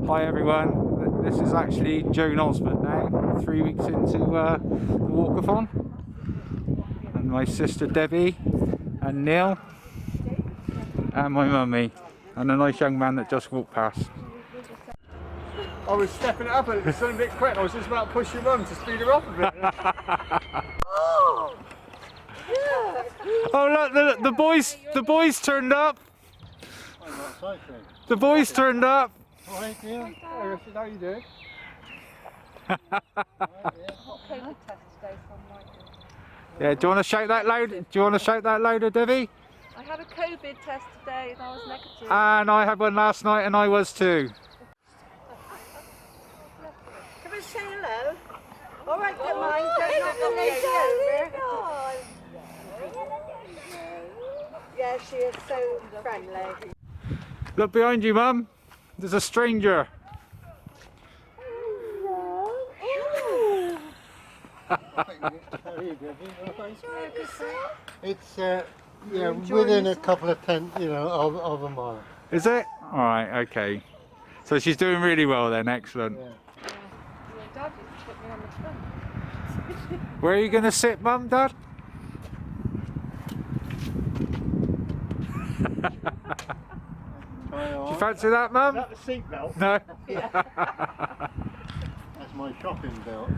Hi everyone, this is actually Joan Osmond now, 3 weeks into the Walkathon, and my sister Debbie and Neil and my mummy and a nice young man that just walked past. I was stepping it up and it sounded a bit quick. I was just about to push your mum to speed her up a bit. Oh! Yeah. Oh look, the boys turned up. I'm not cycling. The boys turned up. Alright, yeah. Hey, Richard, how you doing? COVID test today, so I'm like... Yeah, do you want to shout that loud? Do you want to shout that louder, Debbie? I had a COVID test today and I was negative. And I had one last night and I was too. Come and say hello. All right, don't mind. Don't lady over. Yeah, she is so friendly. Look behind you, Mum. There's a stranger. It's yeah, within a couple of tenths, you know, of a mile. Is it? All right, okay. So she's doing really well then. Excellent. Yeah. Dad used to put me on the front. Where are you going to sit, Mum, Dad? Do you fancy that, Mum? Is that the seat belt? No. That's my shopping belt.